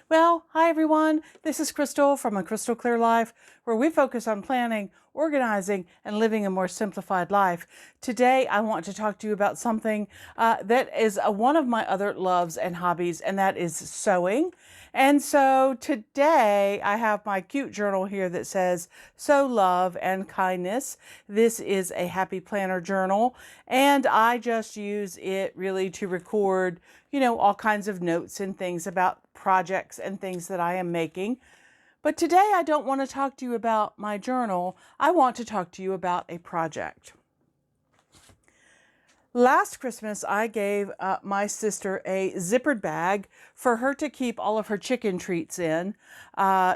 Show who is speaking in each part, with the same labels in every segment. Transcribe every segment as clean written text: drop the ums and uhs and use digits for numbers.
Speaker 1: Well, hi everyone. This is Crystal from A Crystal Clear Life, where we focus on planning, organizing, and living a more simplified life. Today, I want to talk to you about something that is one of my other loves and hobbies, and that is sewing. And so today, I have my cute journal here that says "Sow Love and Kindness." This is a happy planner journal, and I just use it really to record, all kinds of notes and things about projects and things that I am making. But today I don't want to talk to you about my journal. I want to talk to you about a project. Last Christmas, I gave my sister a zippered bag for her to keep all of her chicken treats in.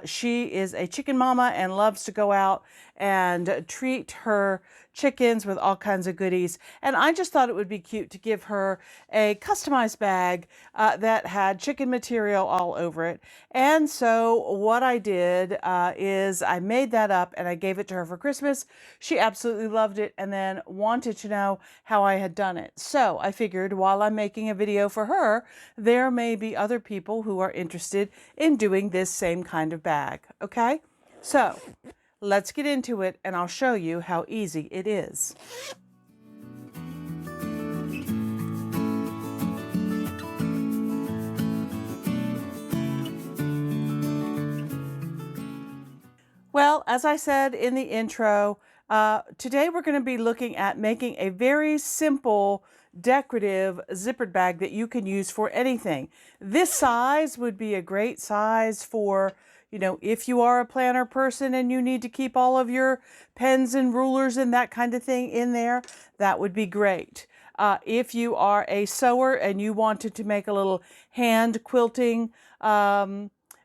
Speaker 1: She is a chicken mama and loves to go out and treat her chickens with all kinds of goodies. And I just thought it would be cute to give her a customized bag that had chicken material all over it. And so what I did is I made that up and I gave it to her for Christmas. She absolutely loved it and then wanted to know how I had done it. So I figured while I'm making a video for her, there may be other people who are interested in doing this same kind of bag. Okay? So let's get into it and I'll show you how easy it is. Well, as I said in the intro, today we're going to be looking at making a very simple decorative zippered bag that you can use for anything. This size would be a great size for, if you are a planner person and you need to keep all of your pens and rulers and that kind of thing in there, that would be great. If you are a sewer and you wanted to make a little hand quilting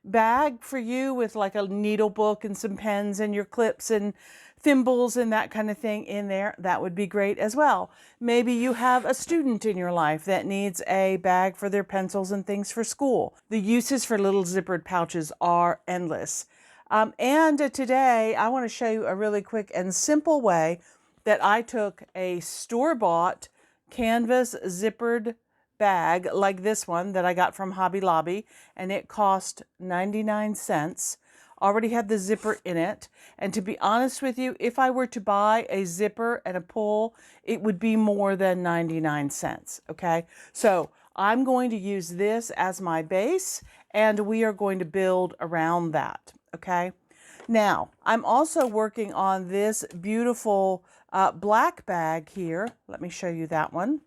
Speaker 1: bag for you with like a needle book and some pens and your clips and thimbles and that kind of thing in there, that would be great as well. Maybe you have a student in your life that needs a bag for their pencils and things for school. The uses for little zippered pouches are endless. And today I want to show you a really quick and simple way that I took a store-bought canvas zippered bag like this one that I got from Hobby Lobby, and it cost 99 cents. Already had the zipper in it, and to be honest with you, if I were to buy a zipper and a pull, it would be more than 99 cents, okay? So I'm going to use this as my base, and we are going to build around that, okay? Now, I'm also working on this beautiful black bag here. Let me show you that one.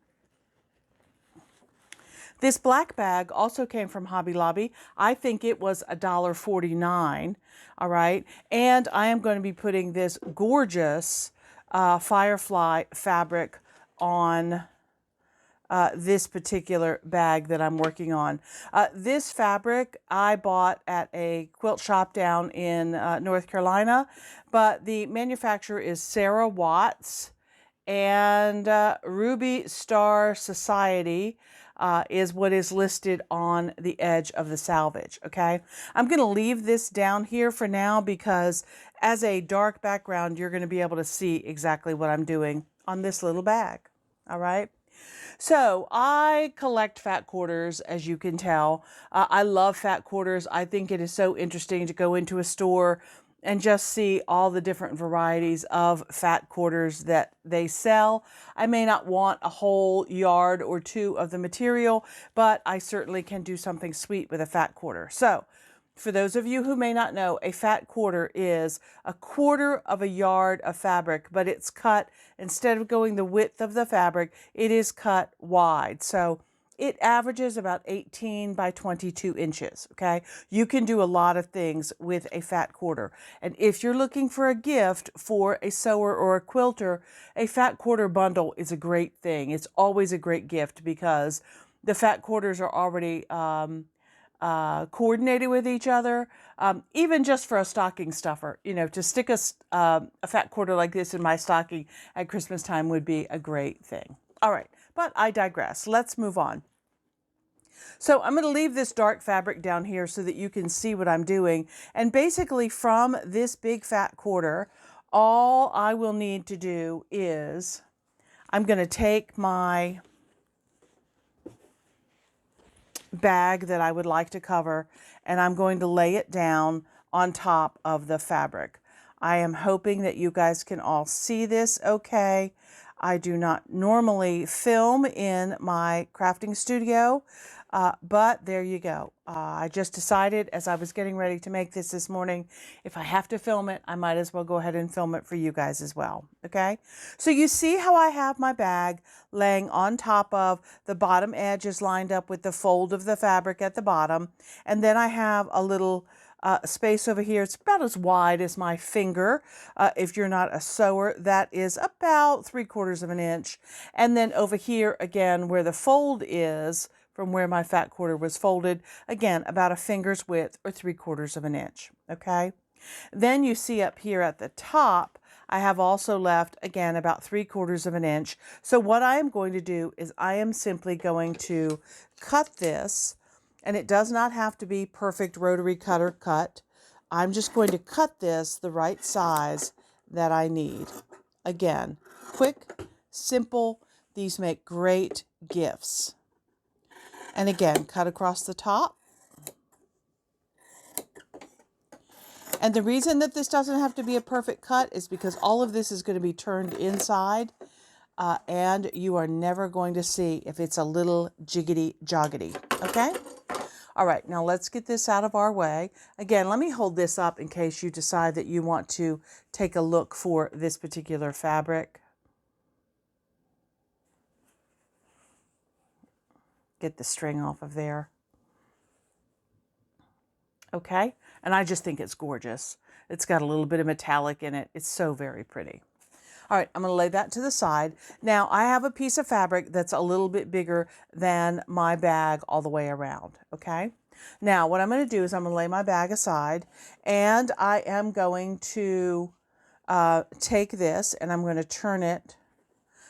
Speaker 1: This black bag also came from Hobby Lobby. I think it was $1.49, all right? And I am going to be putting this gorgeous firefly fabric on this particular bag that I'm working on. This fabric I bought at a quilt shop down in North Carolina, but the manufacturer is Sarah Watts, and Ruby Star Society is what is listed on the edge of the salvage, okay? I'm going to leave this down here for now because as a dark background, you're going to be able to see exactly what I'm doing on this little bag, all right? So I collect fat quarters, as you can tell. I love fat quarters. I think it is so interesting to go into a store and just see all the different varieties of fat quarters that they sell. I may not want a whole yard or two of the material, but I certainly can do something sweet with a fat quarter. So for those of you who may not know, a fat quarter is a quarter of a yard of fabric, but it's cut, instead of going the width of the fabric, it is cut wide. So it averages about 18 by 22 inches, okay? You can do a lot of things with a fat quarter. And if you're looking for a gift for a sewer or a quilter, a fat quarter bundle is a great thing. It's always a great gift because the fat quarters are already coordinated with each other. Even just for a stocking stuffer, to stick a fat quarter like this in my stocking at Christmas time would be a great thing. All right, but I digress. Let's move on. So I'm going to leave this dark fabric down here so that you can see what I'm doing. And basically from this big fat quarter, all I will need to do is I'm going to take my bag that I would like to cover, and I'm going to lay it down on top of the fabric. I am hoping that you guys can all see this okay. I do not normally film in my crafting studio, but there you go. I just decided as I was getting ready to make this morning, if I have to film it, I might as well go ahead and film it for you guys as well. Okay, so you see how I have my bag laying on top of the bottom edge is lined up with the fold of the fabric at the bottom, and then I have a little space over here. It's about as wide as my finger. If you're not a sewer, that is about 3/4 of an inch. And then over here again, where the fold is, from where my fat quarter was folded, again, about a finger's width or 3/4 of an inch. Okay. Then you see up here at the top, I have also left, again, about 3/4 of an inch. So what I am going to do is I am simply going to cut this, and it does not have to be perfect rotary cutter cut. I'm just going to cut this the right size that I need. Again, quick, simple. These make great gifts. And again, cut across the top. And the reason that this doesn't have to be a perfect cut is because all of this is going to be turned inside, and you are never going to see if it's a little jiggity joggity. Okay? All right, now let's get this out of our way. Again, let me hold this up in case you decide that you want to take a look for this particular fabric. Get the string off of there. Okay, and I just think it's gorgeous. It's got a little bit of metallic in it. It's so very pretty. All right, I'm going to lay that to the side. Now, I have a piece of fabric that's a little bit bigger than my bag all the way around, okay? Now, what I'm going to do is I'm going to lay my bag aside, and I am going to take this, and I'm going to turn it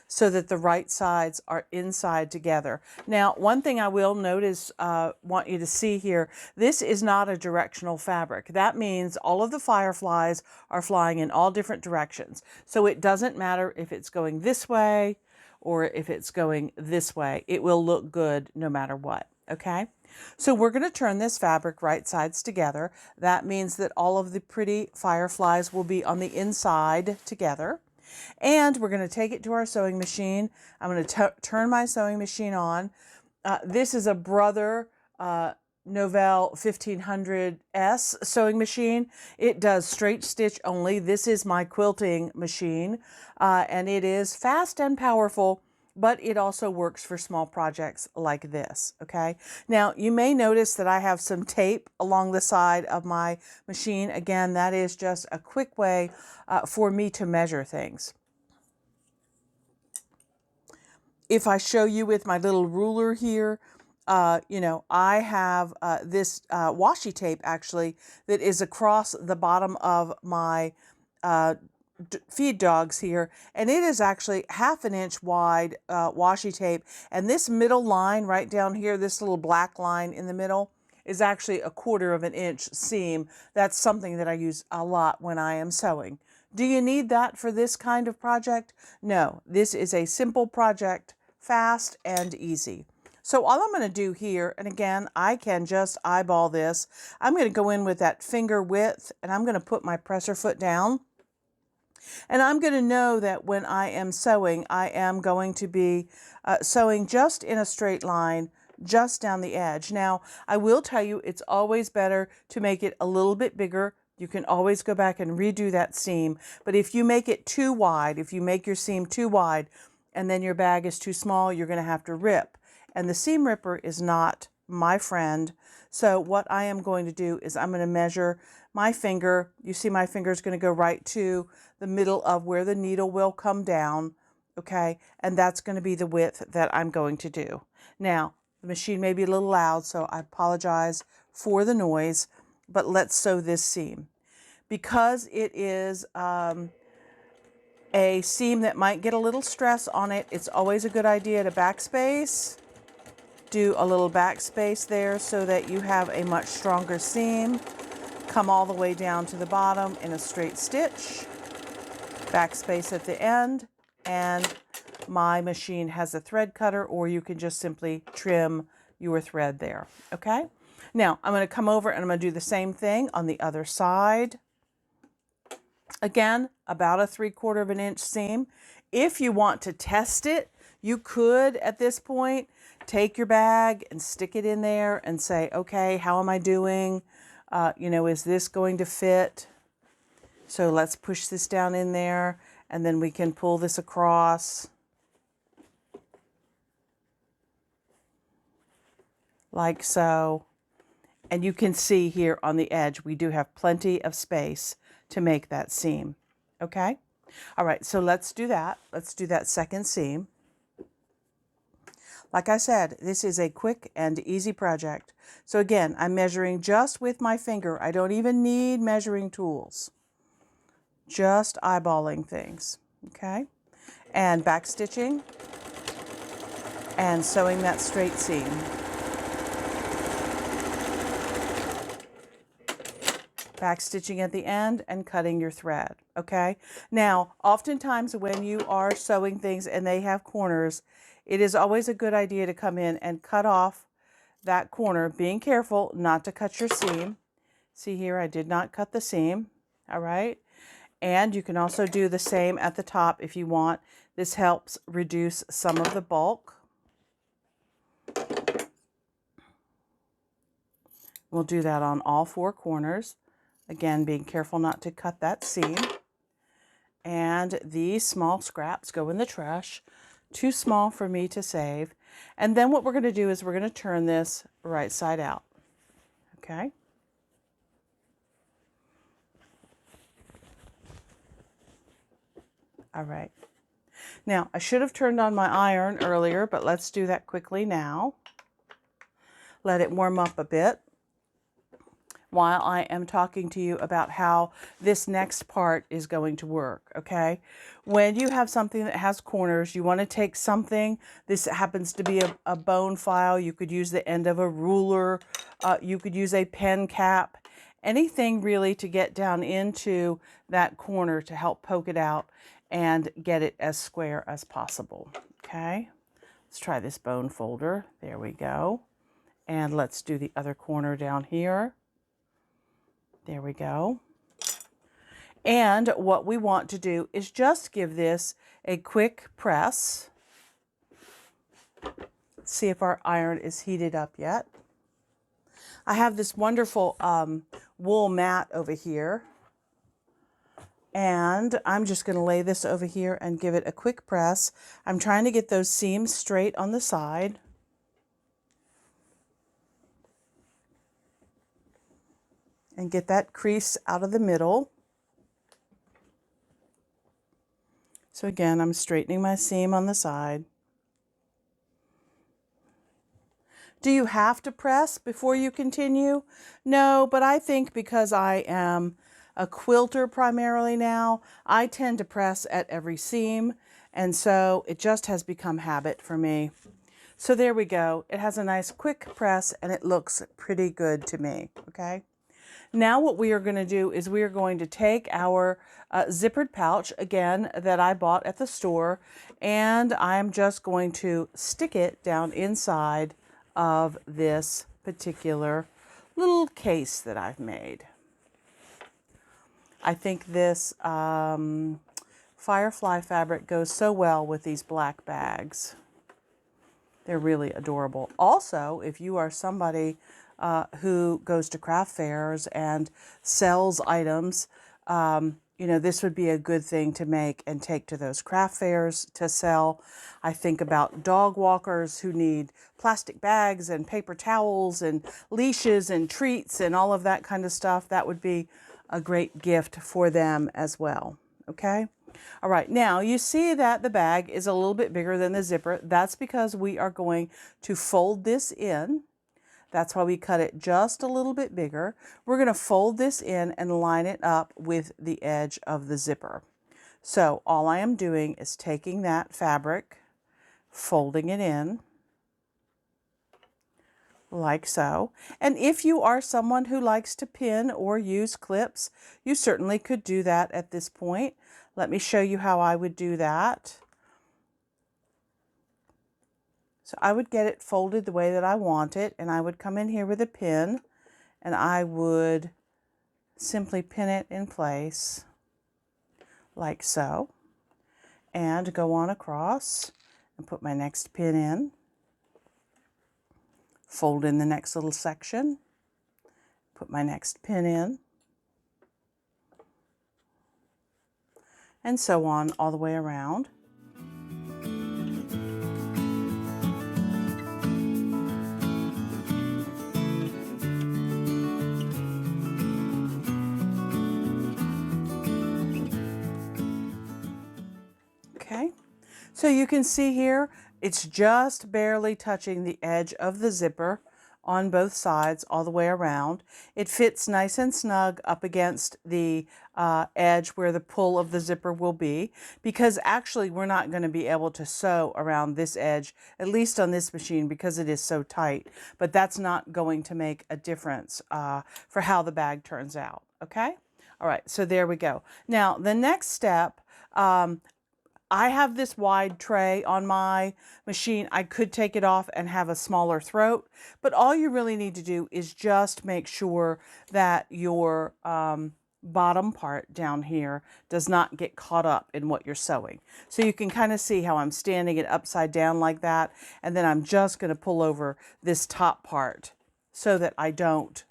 Speaker 1: so that the right sides are inside together. Now, one thing I will notice, want you to see here, this is not a directional fabric. That means all of the fireflies are flying in all different directions. So it doesn't matter if it's going this way or if it's going this way. It will look good no matter what, okay? So we're going to turn this fabric right sides together. That means that all of the pretty fireflies will be on the inside together. And we're going to take it to our sewing machine. I'm going to turn my sewing machine on. This is a Brother Novell 1500S sewing machine. It does straight stitch only. This is my quilting machine, and it is fast and powerful, but it also works for small projects like this, okay? Now, you may notice that I have some tape along the side of my machine. Again, that is just a quick way for me to measure things. If I show you with my little ruler here, you know, I have this washi tape actually that is across the bottom of my feed dogs here, and it is actually 1/2 inch wide washi tape, and this middle line right down here, this little black line in the middle, is actually 1/4 inch seam. That's something that I use a lot when I am sewing. Do you need that for this kind of project? No, this is a simple project, fast and easy. So all I'm going to do here, and again, I can just eyeball this. I'm going to go in with that finger width, and I'm going to put my presser foot down. And I'm going to know that when I am sewing, I am going to be sewing just in a straight line, just down the edge. Now, I will tell you, it's always better to make it a little bit bigger. You can always go back and redo that seam. But if you make it too wide, if you make your seam too wide, and then your bag is too small, you're going to have to rip. And the seam ripper is not my friend. So what I am going to do is I'm going to measure my finger. You see my finger is going to go right to the middle of where the needle will come down, okay? And that's going to be the width that I'm going to do. Now, the machine may be a little loud, so I apologize for the noise, but let's sew this seam. Because it is a seam that might get a little stress on it, it's always a good idea to backspace. Do a little backspace there so that you have a much stronger seam. Come all the way down to the bottom in a straight stitch. Backspace at the end, and my machine has a thread cutter, or you can just simply trim your thread there, okay? Now, I'm going to come over and I'm going to do the same thing on the other side. Again, about a 3/4 of an inch seam. If you want to test it, you could, at this point, take your bag and stick it in there and say, okay, how am I doing? You know, is this going to fit? So let's push this down in there, and then we can pull this across like so. And you can see here on the edge, we do have plenty of space to make that seam. Okay? All right, so let's do that. Let's do that second seam. Like I said, this is a quick and easy project. So again, I'm measuring just with my finger. I don't even need measuring tools. Just eyeballing things, okay? And back stitching and sewing that straight seam. Back stitching at the end and cutting your thread, okay? Now, oftentimes when you are sewing things and they have corners, it is always a good idea to come in and cut off that corner, being careful not to cut your seam. See here, I did not cut the seam, all right? And you can also do the same at the top if you want. This helps reduce some of the bulk. We'll do that on all 4 corners. Again, being careful not to cut that seam. And these small scraps go in the trash. Too small for me to save. And then what we're going to do is we're going to turn this right side out. Okay? All right. Now, I should have turned on my iron earlier, but let's do that quickly now. Let it warm up a bit while I am talking to you about how this next part is going to work, okay? When you have something that has corners, you want to take something. This happens to be a bone file. You could use the end of a ruler. You could use a pen cap. Anything really to get down into that corner to help poke it out and get it as square as possible, okay? Let's try this bone folder. There we go. And let's do the other corner down here. There we go. And what we want to do is just give this a quick press. See if our iron is heated up yet. I have this wonderful wool mat over here. And I'm just going to lay this over here and give it a quick press. I'm trying to get those seams straight on the side. And get that crease out of the middle. So again, I'm straightening my seam on the side. Do you have to press before you continue? No, but I think because I am a quilter primarily now, I tend to press at every seam, and so it just has become habit for me. So there we go. It has a nice quick press and it looks pretty good to me, okay? Now what we are going to do is we are going to take our zippered pouch, again, that I bought at the store, and I'm just going to stick it down inside of this particular little case that I've made. I think this firefly fabric goes so well with these black bags. They're really adorable. Also, if you are somebody who goes to craft fairs and sells items, you know, this would be a good thing to make and take to those craft fairs to sell. I think about dog walkers who need plastic bags and paper towels and leashes and treats and all of that kind of stuff. That would be a great gift for them as well. Okay? All right, now you see that the bag is a little bit bigger than the zipper. That's because we are going to fold this in. That's why we cut it just a little bit bigger. We're going to fold this in and line it up with the edge of the zipper. So all I am doing is taking that fabric, folding it in like so. And if you are someone who likes to pin or use clips, you certainly could do that at this point. Let me show you how I would do that. So I would get it folded the way that I want it, and I would come in here with a pin, and I would simply pin it in place like so, and go on across and put my next pin in, fold in the next little section, put my next pin in, and so on all the way around. Okay, so you can see here, it's just barely touching the edge of the zipper on both sides all the way around. It fits nice and snug up against the edge where the pull of the zipper will be, because actually we're not going to be able to sew around this edge, at least on this machine, because it is so tight. But that's not going to make a difference for how the bag turns out. Okay? All right, so there we go. Now, the next step, I have this wide tray on my machine. I could take it off and have a smaller throat, but all you really need to do is just make sure that your bottom part down here does not get caught up in what you're sewing. So you can kind of see how I'm standing it upside down like that, and then I'm just going to pull over this top part so that I don't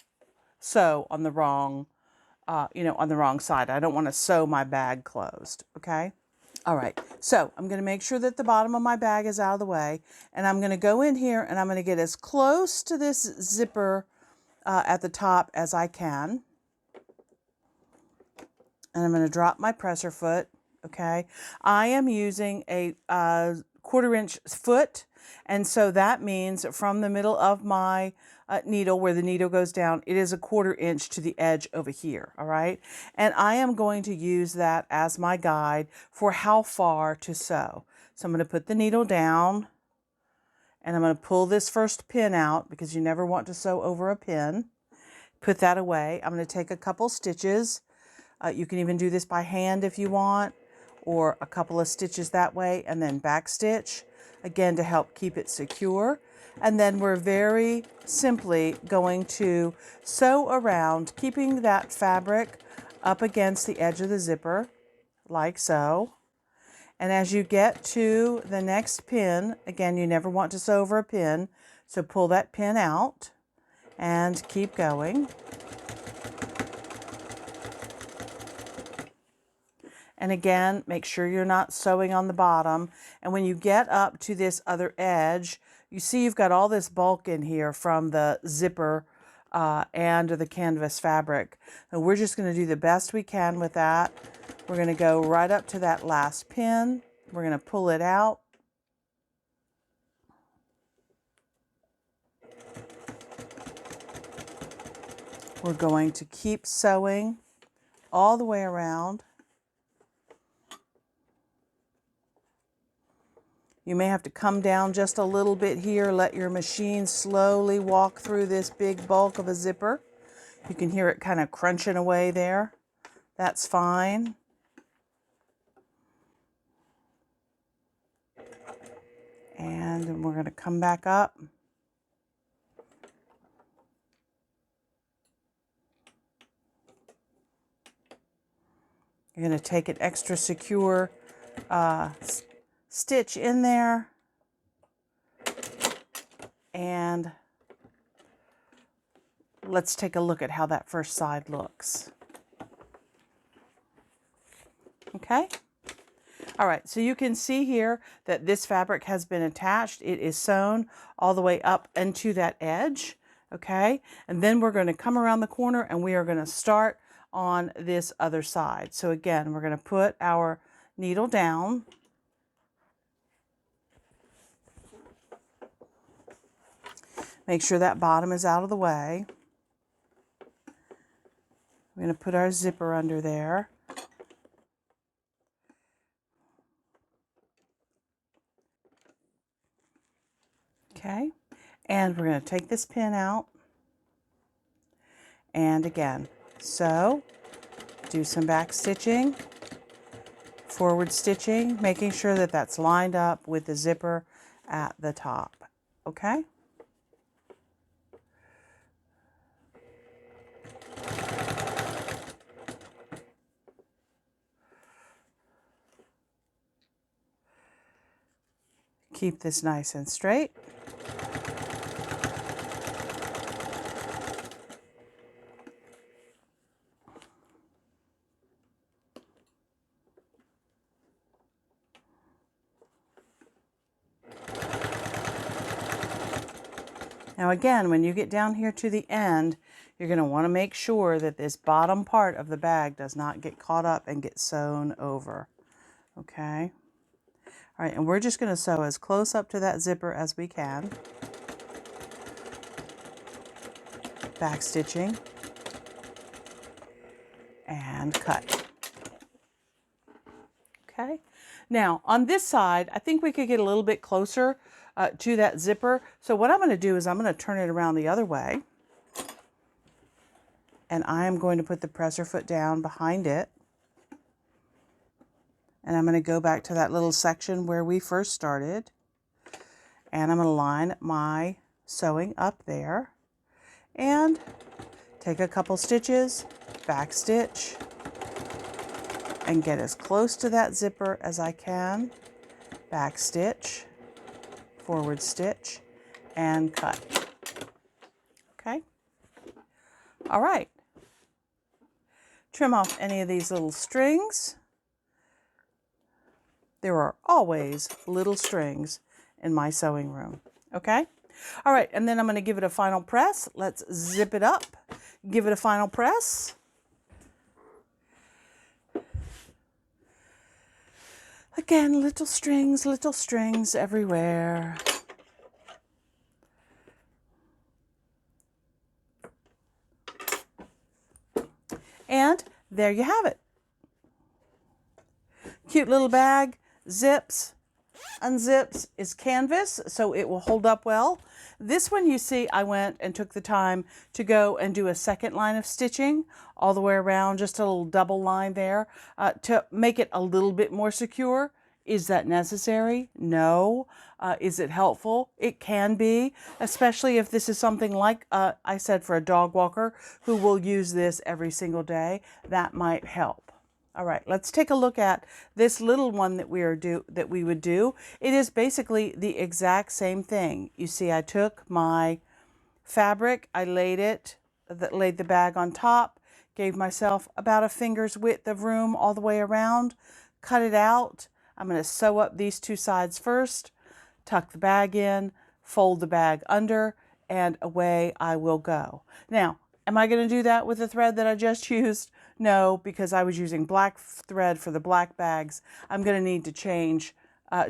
Speaker 1: sew on the wrong, on the wrong side. I don't want to sew my bag closed, okay? All right, so I'm going to make sure that the bottom of my bag is out of the way, and I'm going to go in here and I'm going to get as close to this zipper at the top as I can. And I'm going to drop my presser foot, okay? I am using a 1/4 inch foot, and so that means from the middle of my needle, where the needle goes down, it is a 1/4 inch to the edge over here, all right? And I am going to use that as my guide for how far to sew. So I'm going to put the needle down, and I'm going to pull this first pin out, because you never want to sew over a pin. Put that away. I'm going to take a couple stitches. You can even do this by hand if you want, or a couple of stitches that way, and then back stitch, again, to help keep it secure. And then we're very simply going to sew around, keeping that fabric up against the edge of the zipper, like so. And as you get to the next pin, again, you never want to sew over a pin, so pull that pin out and keep going. And again, make sure you're not sewing on the bottom. And when you get up to this other edge, you see you've got all this bulk in here from the zipper and the canvas fabric. And we're just going to do the best we can with that. We're going to go right up to that last pin. We're going to pull it out. We're going to keep sewing all the way around. You may have to come down just a little bit here, let your machine slowly walk through this big bulk of a zipper. You can hear it kind of crunching away there. That's fine. And we're going to come back up. You're going to take an extra secure stitch in there, and let's take a look at how that first side looks. Okay? All right, so you can see here that this fabric has been attached. It is sewn all the way up into that edge, okay? And then we're going to come around the corner and we are going to start on this other side. So again, we're going to put our needle down. Make sure that bottom is out of the way. We're going to put our zipper under there. Okay, and we're going to take this pin out. And again, sew, do some back stitching, forward stitching, making sure that that's lined up with the zipper at the top. okay? Keep this nice and straight. Now again, when you get down here to the end, you're going to want to make sure that this bottom part of the bag does not get caught up and get sewn over. Okay? All right, and we're just going to sew as close up to that zipper as we can. Back stitching. And cut. Okay? Now, on this side, I think we could get a little bit closer to that zipper. So what I'm going to do is I'm going to turn it around the other way. And I am going to put the presser foot down behind it. And I'm going to go back to that little section where we first started. And I'm going to line my sewing up there. And take a couple stitches, back stitch, and get as close to that zipper as I can. Back stitch, forward stitch, and cut. Okay? All right. Trim off any of these little strings. There are always little strings in my sewing room. Okay? All right, and then I'm going to give it a final press. Let's zip it up. Give it a final press. Again, little strings everywhere. And there you have it. Cute little bag, zips, unzips, is canvas, so it will hold up well. This one, you see, I went and took the time to go and do a second line of stitching all the way around, just a little double line there to make it a little bit more secure. Is that necessary? No. Is it helpful? It can be, especially if this is something like I said, for a dog walker who will use this every single day. That might help. All right, let's take a look at this little one that we would do. It is basically the exact same thing. You see, I took my fabric, I laid the bag on top, gave myself about a finger's width of room all the way around, cut it out. I'm going to sew up these two sides first, tuck the bag in, fold the bag under, and away I will go. Now, am I going to do that with the thread that I just used? No, because I was using black thread for the black bags. I'm going to need to change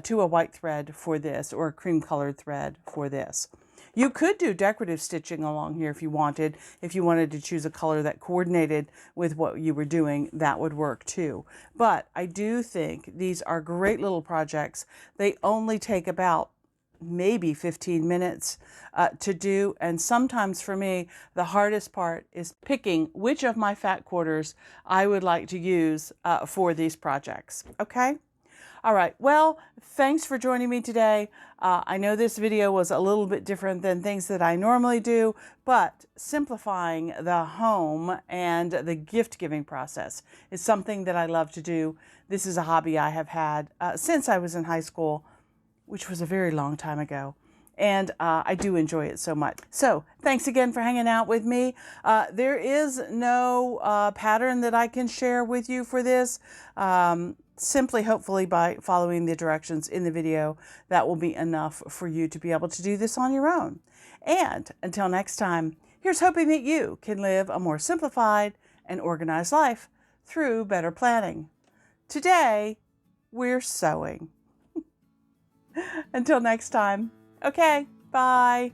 Speaker 1: to a white thread for this, or a cream colored thread for this. You could do decorative stitching along here if you wanted. If you wanted to choose a color that coordinated with what you were doing, that would work too. But I do think these are great little projects. They only take about maybe 15 minutes to do. And sometimes for me, the hardest part is picking which of my fat quarters I would like to use for these projects. Okay? All right. Well, thanks for joining me today. I know this video was a little bit different than things that I normally do, but simplifying the home and the gift giving process is something that I love to do. This is a hobby I have had since I was in high school, which was a very long time ago. And I do enjoy it so much. So thanks again for hanging out with me. There is no pattern that I can share with you for this. Simply, hopefully, by following the directions in the video, that will be enough for you to be able to do this on your own. And until next time, here's hoping that you can live a more simplified and organized life through better planning. Today, we're sewing. Until next time. Okay, bye.